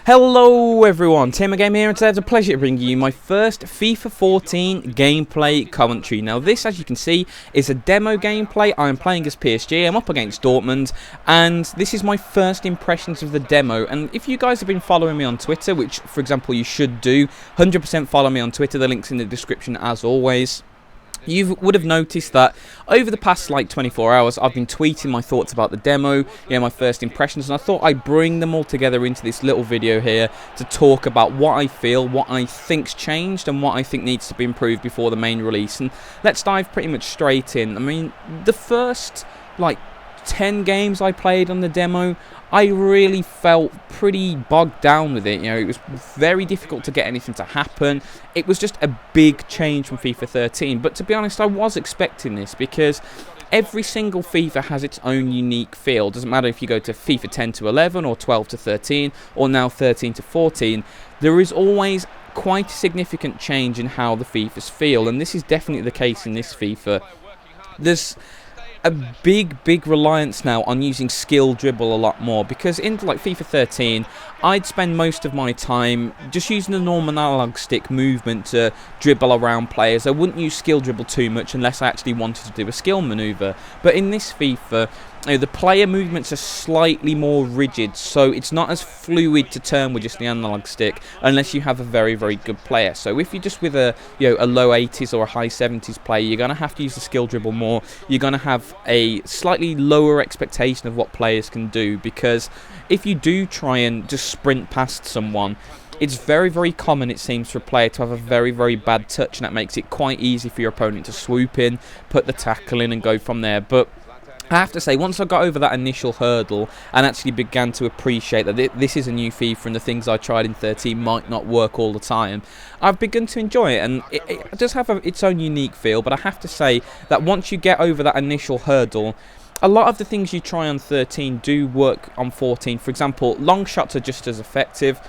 Hello everyone, TMMgamer here, and today it's a pleasure to bring you my first FIFA 14 gameplay commentary. Now this, as you can see, is a demo gameplay. I am playing as PSG, I'm up against Dortmund, and this is my first impressions of the demo. And if you guys have been following me on Twitter, which for example you should do, 100% follow me on Twitter, the link's in the description as always. You would have noticed that over the past 24 hours I've been tweeting my thoughts about the demo, my first impressions, and I thought I'd bring them all together into this little video here to talk about what I feel, what I think's changed, and what I think needs to be improved before the main release. And let's dive pretty much straight in. I mean, the first 10 games I played on the demo, I really felt pretty bogged down with it. It was very difficult to get anything to happen. It was just a big change from FIFA 13. But to be honest, I was expecting this because every single FIFA has its own unique feel. Doesn't matter if you go to FIFA 10 to 11 or 12 to 13 or now 13 to 14. There is always quite a significant change in how the FIFAs feel, and this is definitely the case in this FIFA. There's a big reliance now on using skill dribble a lot more, because in FIFA 13 I'd spend most of my time just using the normal analog stick movement to dribble around players. I wouldn't use skill dribble too much unless I actually wanted to do a skill maneuver. But in this FIFA, the player movements are slightly more rigid, so it's not as fluid to turn with just the analog stick unless you have a very good player. So if you're just with a low 80s or a high 70s player, you're going to have to use the skill dribble more. You're going to have a slightly lower expectation of what players can do, because if you do try and just sprint past someone, it's very common, it seems, for a player to have a very bad touch, and that makes it quite easy for your opponent to swoop in, put the tackle in and go from there. But I have to say, once I got over that initial hurdle and actually began to appreciate that this is a new FIFA and the things I tried in 13 might not work all the time, I've begun to enjoy it, and it does have its own unique feel. But I have to say that once you get over that initial hurdle, a lot of the things you try on 13 do work on 14. For example, long shots are just as effective.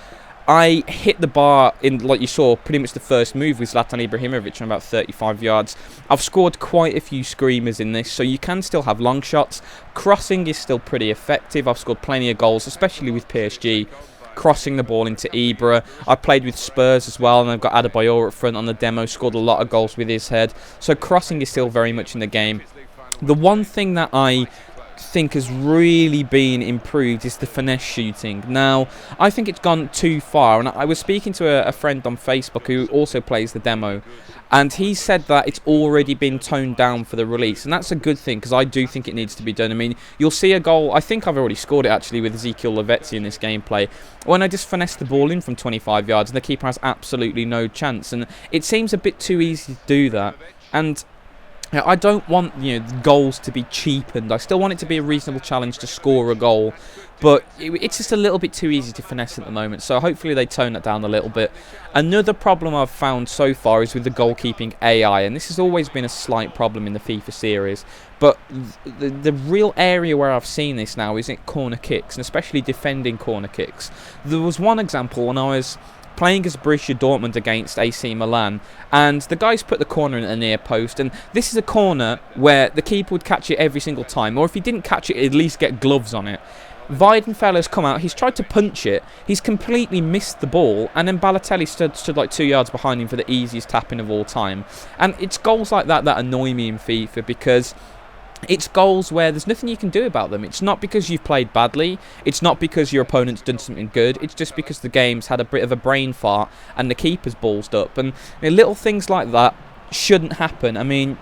I hit the bar in, like you saw, pretty much the first move with Zlatan Ibrahimovic from about 35 yards. I've scored quite a few screamers in this, so you can still have long shots. Crossing is still pretty effective. I've scored plenty of goals, especially with PSG, crossing the ball into Ibra. I played with Spurs as well, and I've got Adebayor up front on the demo, scored a lot of goals with his head. So crossing is still very much in the game. The one thing that I think has really been improved is the finesse shooting. Now, I think it's gone too far, and I was speaking to a friend on Facebook who also plays the demo, and he said that it's already been toned down for the release, and that's a good thing, because I do think it needs to be done. I mean, you'll see a goal, I think I've already scored it actually with Ezekiel Lavezzi in this gameplay, when I just finesse the ball in from 25 yards and the keeper has absolutely no chance, and it seems a bit too easy to do that. And I don't want goals to be cheapened. I still want it to be a reasonable challenge to score a goal, but it's just a little bit too easy to finesse at the moment, so hopefully they tone that down a little bit. Another problem I've found so far is with the goalkeeping AI, and this has always been a slight problem in the FIFA series, but the real area where I've seen this now is in corner kicks, and especially defending corner kicks. There was one example when I was playing as Borussia Dortmund against AC Milan, and the guys put the corner in the near post, and this is a corner where the keeper would catch it every single time, or if he didn't catch it, he'd at least get gloves on it. Weidenfeller's come out, he's tried to punch it, he's completely missed the ball, and then Balotelli stood like 2 yards behind him for the easiest tapping of all time. And it's goals like that that annoy me in FIFA, because it's goals where there's nothing you can do about them. It's not because you've played badly, it's not because your opponent's done something good, it's just because the game's had a bit of a brain fart and the keeper's ballsed up. And little things like that shouldn't happen. I mean,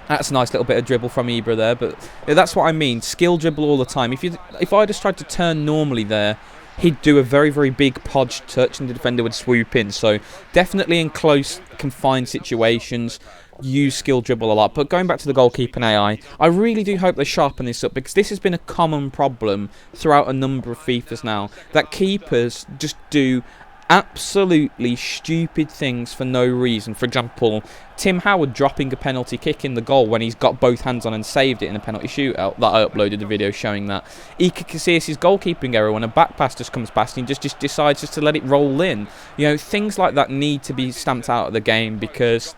that's a nice little bit of dribble from Ibra there, but that's what I mean, skill dribble all the time. If I just tried to turn normally there, he'd do a very big podge touch and the defender would swoop in. So definitely in close, confined situations, use skill dribble a lot. But going back to the goalkeeping AI, I really do hope they sharpen this up, because this has been a common problem throughout a number of FIFAs now, that keepers just do absolutely stupid things for no reason. For example, Tim Howard dropping a penalty kick in the goal when he's got both hands on and saved it in a penalty shootout. That I uploaded a video showing that. Iker Casillas' goalkeeping error when a back pass just comes past and he just decides just to let it roll in. Things like that need to be stamped out of the game, because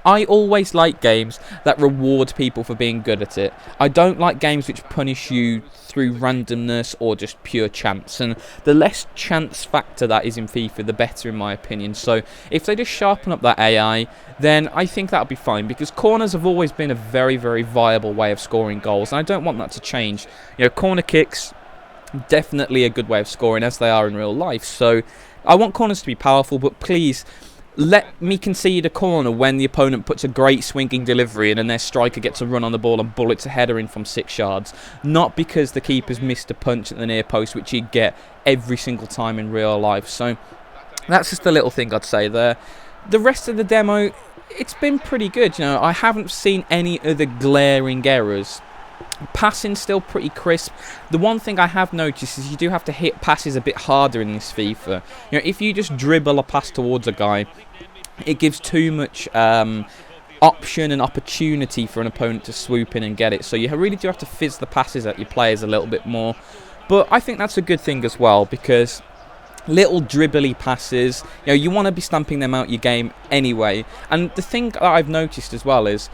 I always like games that reward people for being good at it. I don't like games which punish you through randomness or just pure chance, and the less chance factor that is in FIFA, the better in my opinion. So if they just sharpen up that AI, then I think that'll be fine, because corners have always been a very, very viable way of scoring goals, and I don't want that to change. You know, corner kicks, definitely a good way of scoring, as they are in real life. So I want corners to be powerful, but please let me concede a corner when the opponent puts a great swinging delivery in and their striker gets a run on the ball and bullets a header in from 6 yards. Not because the keeper's missed a punch at the near post, which you'd get every single time in real life. So that's just a little thing I'd say there. The rest of the demo, it's been pretty good. You know, I haven't seen any other glaring errors. Passing's still pretty crisp. The one thing I have noticed is you do have to hit passes a bit harder in this FIFA. You know, if you just dribble a pass towards a guy, it gives too much option and opportunity for an opponent to swoop in and get it. So you really do have to fizz the passes at your players a little bit more. But I think that's a good thing as well, because little dribbly passes, you know, you want to be stamping them out your game anyway. And the thing that I've noticed as well is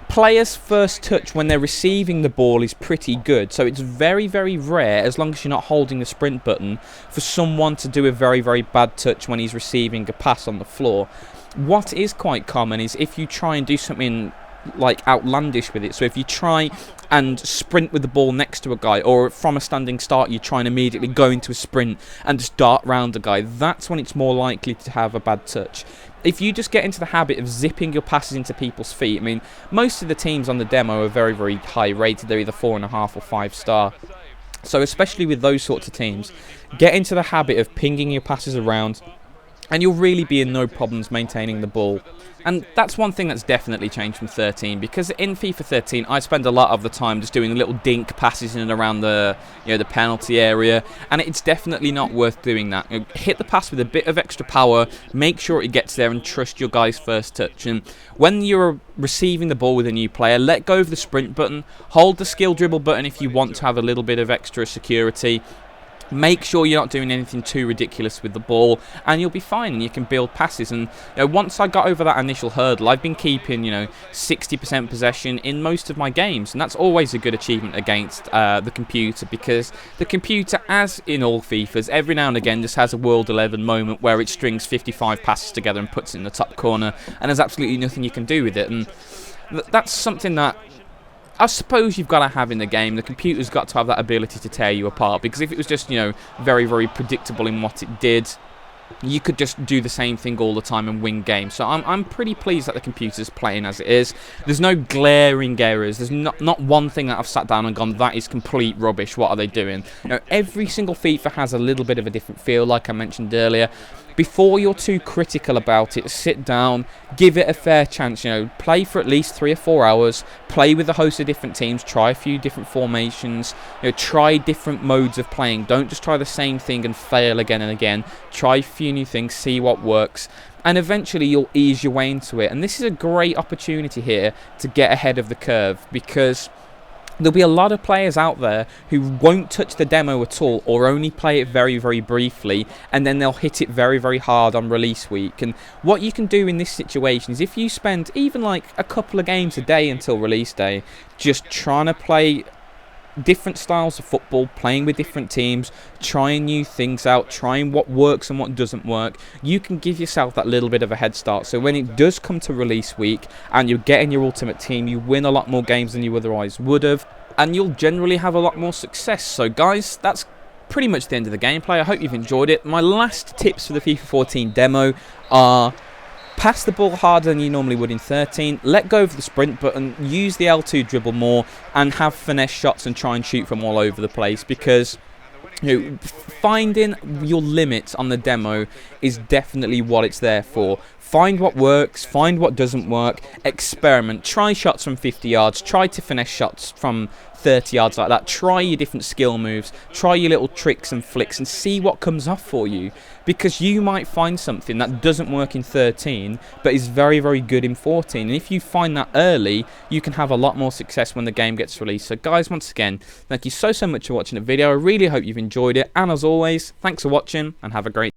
players' first touch when they're receiving the ball is pretty good, so it's very, very rare, as long as you're not holding the sprint button, for someone to do a very, very bad touch when he's receiving a pass on the floor. What is quite common is if you try and do something like outlandish with it. So if you try and sprint with the ball next to a guy, or from a standing start you try and immediately go into a sprint and just dart round a guy, that's when it's more likely to have a bad touch. If you just get into the habit of zipping your passes into people's feet, I mean, most of the teams on the demo are very, very high rated. They're either 4.5 or 5 star. So especially with those sorts of teams, get into the habit of pinging your passes around, and you'll really be in no problems maintaining the ball. And that's one thing that's definitely changed from 13, because in FIFA 13 I spend a lot of the time just doing little dink passes in and around the, you know, the penalty area, and it's definitely not worth doing that. You know, hit the pass with a bit of extra power, make sure it gets there, and trust your guy's first touch. And when you're receiving the ball with a new player, let go of the sprint button, hold the skill dribble button if you want to have a little bit of extra security. Make sure you're not doing anything too ridiculous with the ball, and you'll be fine, and you can build passes. And you know, once I got over that initial hurdle, I've been keeping, you know, 60% possession in most of my games, and that's always a good achievement against the computer, because the computer, as in all FIFAs, every now and again just has a World 11 moment where it strings 55 passes together and puts it in the top corner, and there's absolutely nothing you can do with it. And that's something that I suppose you've got to have in the game. The computer's got to have that ability to tear you apart, because if it was just, you know, very, very predictable in what it did, you could just do the same thing all the time and win games. So I'm pretty pleased that the computer's playing as it is. There's no glaring errors. There's not one thing that I've sat down and gone, that is complete rubbish, what are they doing? You know, every single FIFA has a little bit of a different feel, like I mentioned earlier. Before you're too critical about it, sit down, give it a fair chance. You know, play for at least 3 or 4 hours, play with a host of different teams, try a few different formations, you know, try different modes of playing. Don't just try the same thing and fail again and again. Try a few new things, see what works, and eventually you'll ease your way into it. And this is a great opportunity here to get ahead of the curve, because there'll be a lot of players out there who won't touch the demo at all, or only play it very, very briefly, and then they'll hit it very, very hard on release week. And what you can do in this situation is, if you spend even like a couple of games a day until release day just trying to play different styles of football, playing with different teams, trying new things out, trying what works and what doesn't work, you can give yourself that little bit of a head start. So when it does come to release week and you're getting your ultimate team, you win a lot more games than you otherwise would have, and you'll generally have a lot more success. So guys, that's pretty much the end of the gameplay. I hope you've enjoyed it. My last tips for the FIFA 14 demo are: pass the ball harder than you normally would in 13, let go of the sprint button, use the L2 dribble more, and have finesse shots and try and shoot from all over the place, because, you know, finding your limits on the demo is definitely what it's there for. Find what works, find what doesn't work, experiment, try shots from 50 yards, try to finesse shots from 30 yards like that, try your different skill moves, try your little tricks and flicks, and see what comes off for you, because you might find something that doesn't work in 13 but is very, very good in 14, and if you find that early, you can have a lot more success when the game gets released. So guys, once again, thank you so much for watching the video. I really hope you've enjoyed it, and as always, thanks for watching and have a great